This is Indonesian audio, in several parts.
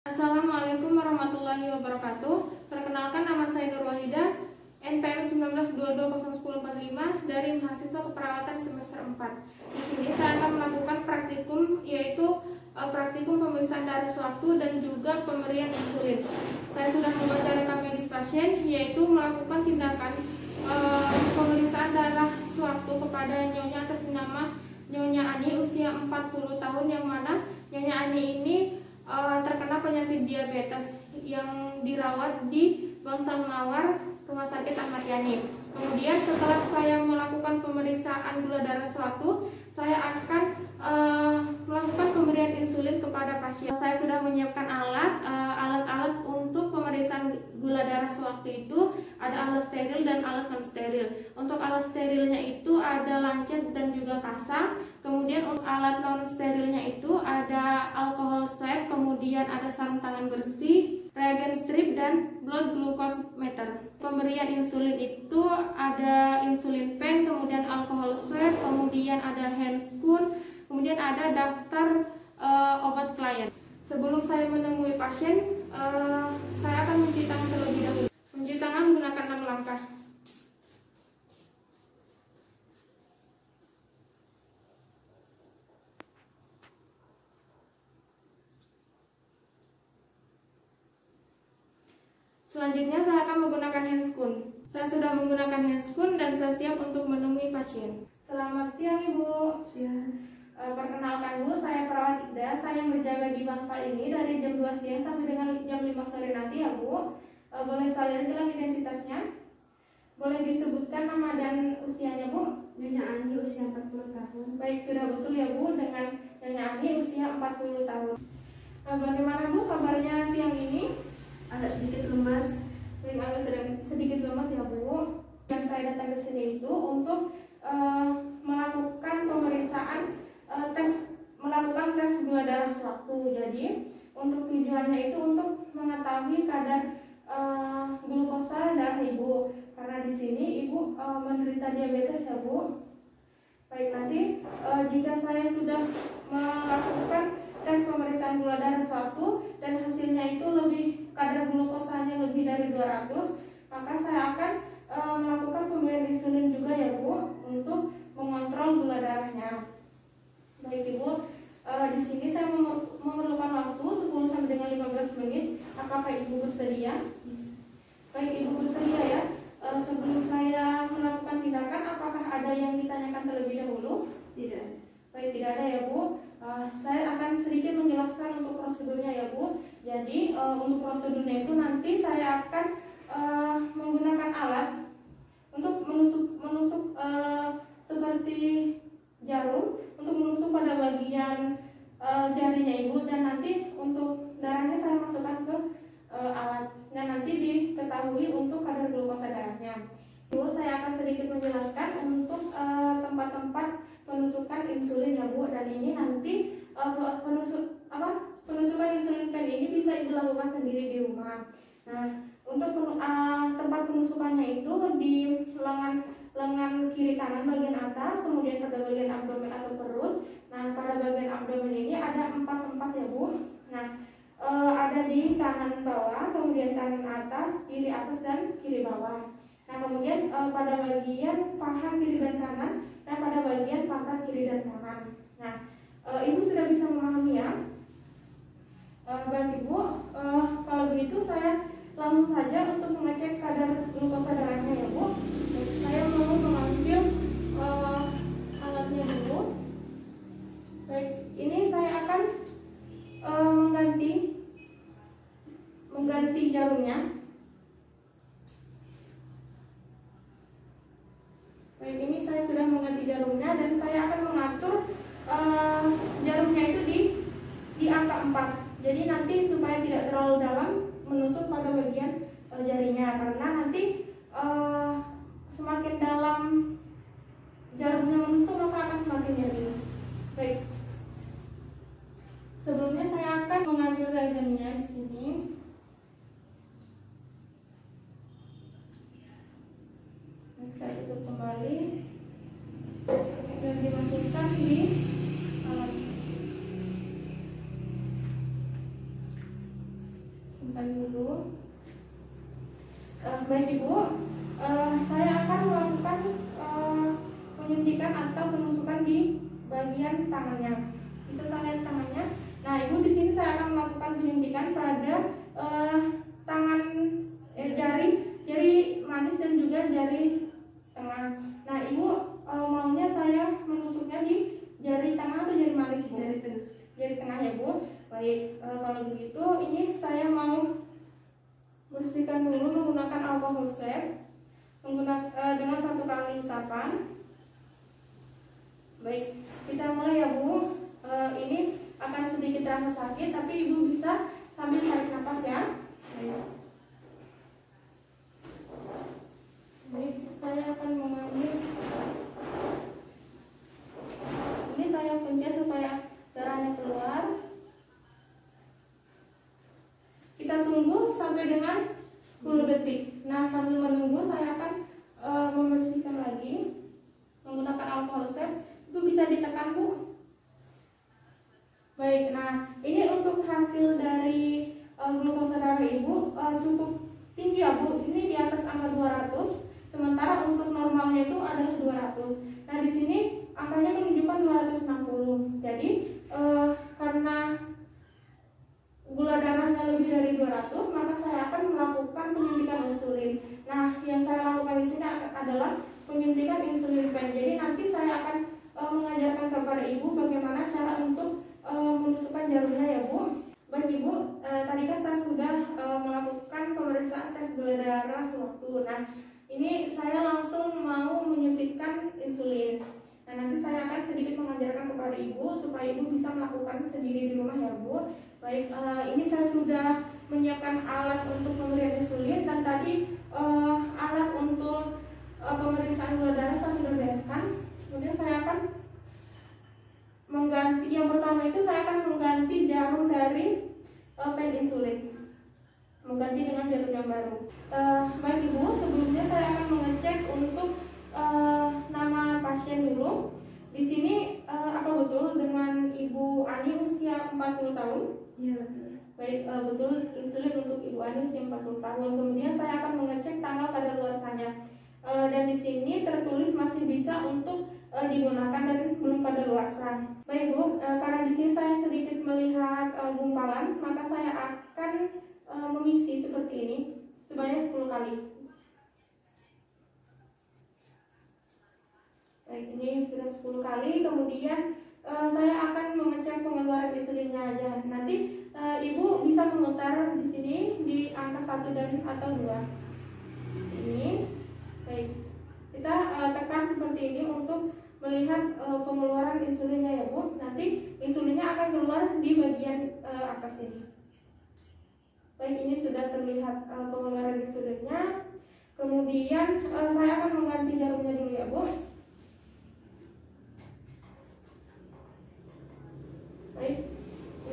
Assalamualaikum warahmatullahi wabarakatuh. Perkenalkan, nama saya Nur Wahidah, NPM 19220105 dari mahasiswa keperawatan semester 4. Di sini saya akan melakukan praktikum, yaitu praktikum pemeriksaan darah sewaktu dan juga pemberian insulin. Saya sudah membaca rekam medis pasien, yaitu melakukan tindakan pemeriksaan darah sewaktu kepada nyonya atas nama Nyonya Ani, usia 40 tahun, yang mana Nyonya Ani ini terkena penyakit diabetes yang dirawat di Bangsal Mawar, Rumah Sakit Ahmad Yani. Kemudian setelah saya melakukan pemeriksaan gula darah sewaktu, saya akan melakukan pemberian insulin kepada pasien. Saya sudah menyiapkan alat-alat untuk pemeriksaan gula darah sewaktu itu. Ada alat steril dan alat non steril. Untuk alat sterilnya itu ada lancet dan juga kasa. Kemudian untuk alat non sterilnya itu ada alkohol swab, kemudian ada sarung tangan bersih, reagen strip, dan blood glucose meter. Pemberian insulin itu ada insulin pen, kemudian alkohol swab, kemudian ada hand spoon, kemudian ada daftar obat klien. Sebelum saya menemui pasien, saya akan mencuci tangan terlebih dahulu. Mencuci tangan menggunakan 6 langkah. Selanjutnya saya akan menggunakan handscoon. Saya sudah menggunakan handscoon dan saya siap untuk menemui pasien. Selamat siang Ibu. Siang. Perkenalkan Bu, saya perawat Ida. Saya berjaga di Bangsal ini dari jam 2 siang sampai dengan jam 5 sore nanti ya Bu. Boleh saya bilang identitasnya? Boleh disebutkan nama dan usianya Bu? Nyonya Ani usia 40 tahun. Baik, sudah betul ya Bu, dengan Nyonya Ani usia 40 tahun. Bagaimana Bu kabarnya siang ini? Agak sedikit lemas. Baik, agak sedikit lemas ya Bu. Dan saya datang ke sini itu untuk melakukan pemeriksaan melakukan tes gula darah sewaktu. Jadi untuk tujuannya itu untuk mengetahui kadar glukosa darah Ibu, karena di sini Ibu menderita diabetes ya Bu. Baik, nanti jika saya sudah melakukan tes pemeriksaan gula darah sewaktu dan hasilnya itu kadar glukosanya lebih dari 200, maka saya akan melakukan pemberian insulin juga ya Bu, untuk mengontrol gula darahnya. Baik Ibu, di sini saya memerlukan waktu 10 sampai dengan 15 menit. Apakah Ibu bersedia? Baik, Ibu bersedia ya. Sebelum saya melakukan tindakan, apakah ada yang ditanyakan terlebih dahulu? Tidak. Baik, tidak ada ya Bu. Saya akan sedikit menjelaskan untuk prosedurnya ya Bu. Jadi untuk prosedurnya itu nanti saya akan menggunakan alat untuk menusuk seperti jarum, untuk menusuk pada bagian jarinya Ibu, dan nanti untuk darahnya saya masukkan ke alat, dan nanti diketahui untuk kadar glukosa darahnya. Ibu, saya akan sedikit menjelaskan untuk tempat-tempat penusukan insulin ya Bu, dan ini nanti penusukan insulin pen ini bisa Ibu lakukan sendiri di rumah. Nah, untuk tempat penusukannya itu di lengan kiri kanan bagian atas, kemudian pada bagian abdomen atau perut. Nah, pada bagian abdomen ini ada 4 tempat ya Bu. Nah, ada di kanan bawah, kemudian kanan atas, kiri atas, dan kiri bawah. Nah, kemudian pada bagian paha kiri dan kanan, dan pada bagian pantat kiri dan kanan. Nah, Ibu sudah bisa memahami ya. Baik Ibu, kalau begitu saya langsung saja untuk mengecek kadar glukosa darahnya ya Bu. Saya mau mengambil alatnya dulu. Baik, ini saya akan mengganti jarumnya. Baik, ini saya sudah mengganti jarumnya dan saya akan mengatur jarumnya itu di angka 4. Jadi nanti supaya tidak terlalu dalam menusuk pada bagian jarinya, karena nanti semakin dalam jarumnya menusuk maka akan semakin nyeri. Baik. Sebelumnya saya akan mengambil reagennya di sini. Saya tutup kembali dan dimasukkan di alat. Bentar dulu. Baik Ibu, saya akan melakukan penyuntikan atau penusukan di bagian tangannya. Bisa saya lihat tangannya. Nah, Ibu, di sini saya akan melakukan penyuntikan pada tangan, jari manis dan juga jari tengah. Nah, Ibu maunya saya menusuknya di jari tengah atau jari manis, Bu? Jari tengah. Jari tengah ya, Bu. Baik, kalau begitu ini saya mau bersihkan dulu menggunakan alkohol swab dengan 1 kali usapan. Baik, kita mulai ya, Bu. Ini akan sedikit terasa sakit, tapi Ibu bisa sambil tarik nafas ya. Baik, saya akan mengambil. Ini saya pencet supaya darahnya keluar. Kita tunggu sampai dengan 10 detik. Nah, sambil menunggu saya akan membersihkan lagi menggunakan alkohol swab. Itu bisa ditekan, Bu. Baik, nah ini untuk hasil dari glukosa darah Ibu cukup tinggi ya, Bu. Ini di atas angka 200. Sementara untuk normalnya itu adalah 200. Nah, di sini angkanya menunjukkan 260. Jadi karena gula darahnya lebih dari 200, maka saya akan melakukan penyuntikan insulin. Nah, yang saya lakukan di sini adalah penyuntikan insulin pen. Jadi nanti saya akan mengajarkan kepada Ibu bagaimana cara untuk menusukkan jarumnya ya, Bu. Baik Ibu, tadi kan saya sudah melakukan pemeriksaan tes gula darah sewaktu. Nah, ini saya langsung mau menyuntikkan insulin. Nah, nanti saya akan sedikit mengajarkan kepada Ibu supaya Ibu bisa melakukan sendiri di rumah ya, Bu. Baik, ini saya sudah menyiapkan alat untuk pemberian insulin dan tadi alat untuk pemeriksaan gula darah saya sudah bereskan. Kemudian saya akan mengganti, yang pertama itu saya akan mengganti jarum dari pen insulin, mengganti dengan jarum yang baru. Baik Ibu, sebelumnya saya akan mengecek untuk nama pasien dulu. Di sini apa betul dengan Ibu Ani usia 40 tahun? Iya, betul. Baik, betul, insulin untuk Ibu Ani usia 40 tahun. Kemudian saya akan mengecek tanggal kadaluarsanya. Dan di sini tertulis masih bisa untuk digunakan dan belum kadaluarsa. Baik Bu, karena di sini saya sedikit melihat gumpalan, maka saya akan mengisi seperti ini sebanyak 10 kali. Baik, ini sudah 10 kali. Kemudian saya akan mengecek pengeluaran insulinnya aja. Nanti Ibu bisa memutar di sini di angka 1 dan atau 2. Ini. Baik. Kita tekan seperti ini untuk melihat pengeluaran insulinnya ya, Bu. Nanti insulinnya akan keluar di bagian atas ini. Baik, ini sudah terlihat pengeluaran insulinnya. Kemudian saya akan mengganti jarumnya dulu ya, Bu. Baik,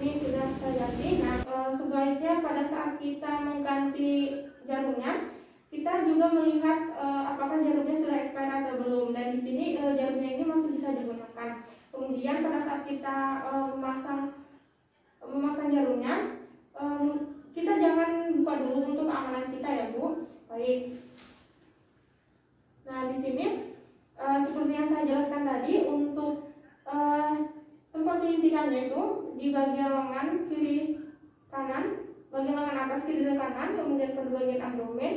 ini sudah saya ganti. Nah, sebaiknya pada saat kita mengganti jarumnya, kita juga melihat apakah jarumnya sudah expired atau belum. Dan di sini jarumnya ini masih bisa digunakan. Kemudian pada saat kita memasang jarumnya, kita jangan buka dulu untuk keamanan kita ya, Bu. Baik. Nah, di sini seperti yang saya jelaskan tadi, untuk tempat penyuntikannya itu di bagian lengan kiri kanan, bagian lengan atas kiri dan kanan, kemudian pada bagian abdomen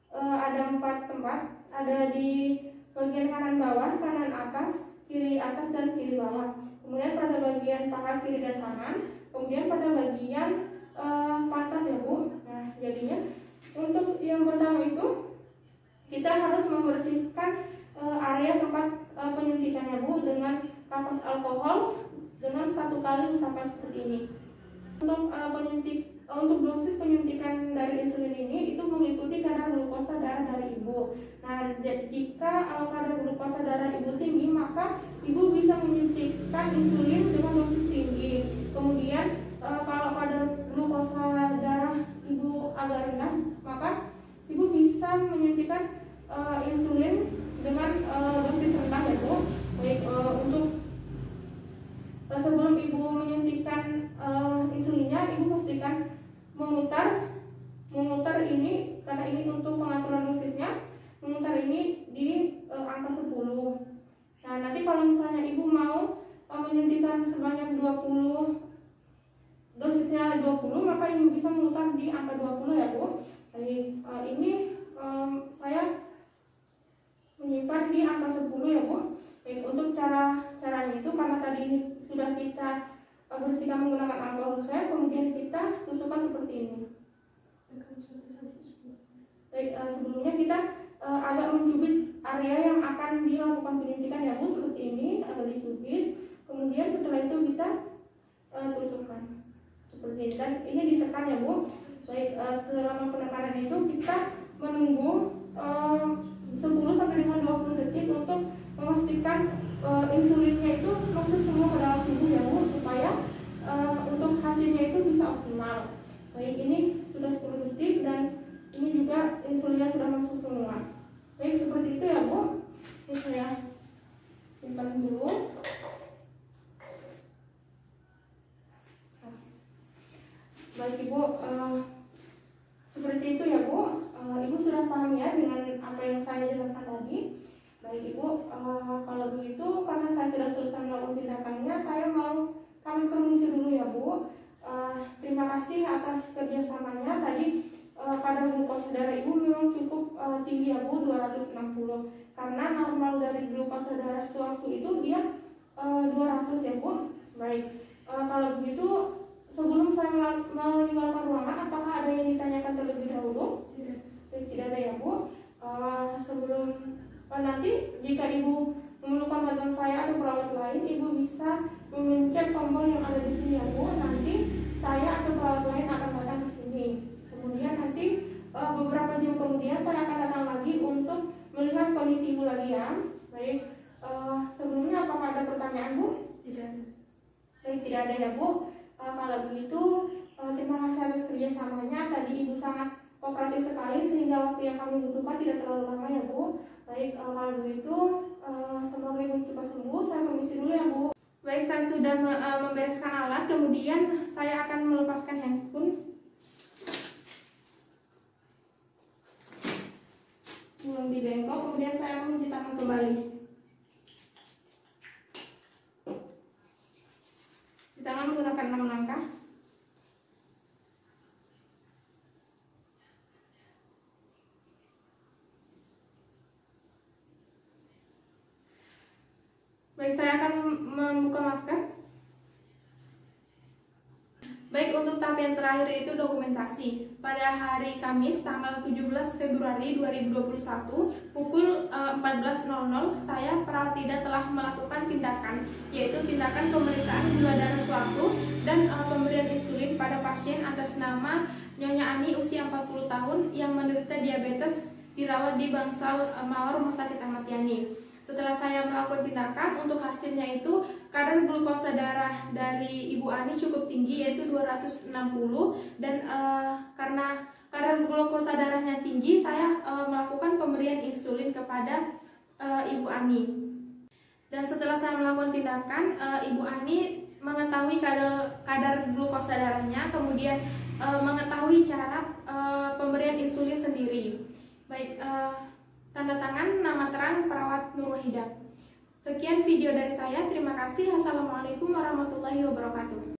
ada 4 tempat, ada di bagian kanan bawah, kanan atas, kiri atas dan kiri bawah. Kemudian pada bagian paha kiri dan kanan, kemudian pada bagian pantat ya, Bu. Nah, jadinya untuk yang pertama itu kita harus membersihkan area tempat penyuntikannya, Bu, dengan kapas alkohol dengan 1 kali usapan seperti ini. Untuk dosis penyuntikan dari insulin ini itu mengikuti kadar glukosa darah dari Ibu. Nah, jika kadar glukosa darah Ibu tinggi, maka Ibu bisa menyuntikkan insulin dengan dosis tinggi. Kemudian kalau kadar glukosa darah Ibu agak rendah, maka Ibu bisa menyuntikkan insulin dengan dosis rendah ya, Bu. Baik, untuk sebelum Ibu menyuntikkan insulinnya, Ibu pastikan memutar ini, karena ini untuk pengaturan dosisnya, memutar ini di angka 10. Nah, nanti kalau misalnya ibu mau menyuntikkan sebanyak 20, dosisnya 20, maka ibu bisa memutar di angka 20 ya Bu. Jadi ini saya menyimpan di angka 10 ya Bu. Baik, untuk caranya itu karena tadi ini sudah kita bersihkan menggunakan alkohol swab, kemudian kita tusukkan seperti ini. Baik, sebelumnya kita agak mencubit area yang akan dilakukan penyuntikan ya Bu, seperti ini, agak dicubit. Kemudian setelah itu kita tusukkan seperti ini, dan ini ditekan ya Bu. Baik, selama penekanan itu kita menunggu 10 sampai 20 detik untuk memastikan insulinnya itu masuk semua ke dalam tubuh ya Bu, supaya untuk hasilnya itu bisa optimal. Baik, ini sudah 10 detik dan ini juga insulinnya sudah masuk semua. Baik, seperti itu ya Bu. Ini saya simpan dulu. Baik Ibu, seperti itu ya Bu. Ibu sudah paham ya dengan apa yang saya jelaskan tadi. Baik Ibu, kalau begitu karena saya sudah selesai melakukan tindakannya, kami permisi dulu ya Bu. Terima kasih atas kerjasamanya. Tadi kadar glukosa darah Ibu memang cukup tinggi ya Bu, 260. Karena normal dari glukosa darah sewaktu itu dia 200 ya Bu. Baik, kalau begitu sebelum saya meninggalkan ruangan, apakah ada yang ditanyakan terlebih dahulu? Tidak ada ya Bu. Sebelum nanti jika Ibu memerlukan bantuan saya atau perawat lain, Ibu bisa memencet tombol yang ada di sini ya Bu. Nanti saya atau perawat lain akan datang ke sini. Kemudian nanti beberapa jam kemudian saya akan datang lagi untuk melihat kondisi Ibu lagi ya. Baik, sebelumnya apakah ada pertanyaan Bu? Tidak. Baik, tidak ada ya Bu. Kalau begitu terima kasih atas kerjasamanya. Tadi Ibu sangat kooperatif sekali sehingga waktu yang kami butuhkan tidak terlalu lama ya Bu. Baik, kalau begitu semoga Ibu cepat sembuh. Saya permisi dulu ya Bu. Baik, saya sudah membereskan alat, kemudian saya akan melepaskan handscoon. Belum dibengkok, kemudian saya akan mencuci tangan kembali. Di tangan menggunakan 6 langkah. Baik, saya akan membuka masker. Baik, untuk tahap yang terakhir itu dokumentasi. Pada hari Kamis tanggal 17 Februari 2021 pukul 14.00 saya perawat Ida telah melakukan tindakan, yaitu tindakan pemeriksaan gula darah sewaktu dan pemberian insulin pada pasien atas nama Nyonya Ani usia 40 tahun yang menderita diabetes, dirawat di Bangsal Mawar Rumah Sakit Ahmad Yani. Setelah saya melakukan tindakan, untuk hasilnya itu kadar glukosa darah dari Ibu Ani cukup tinggi, yaitu 260, dan karena kadar glukosa darahnya tinggi, saya melakukan pemberian insulin kepada Ibu Ani. Dan setelah saya melakukan tindakan, Ibu Ani mengetahui kadar glukosa darahnya, kemudian mengetahui cara pemberian insulin sendiri. Baik, tanda tangan, nama terang, perawat Nur Wahidah. Sekian video dari saya. Terima kasih. Assalamualaikum warahmatullahi wabarakatuh.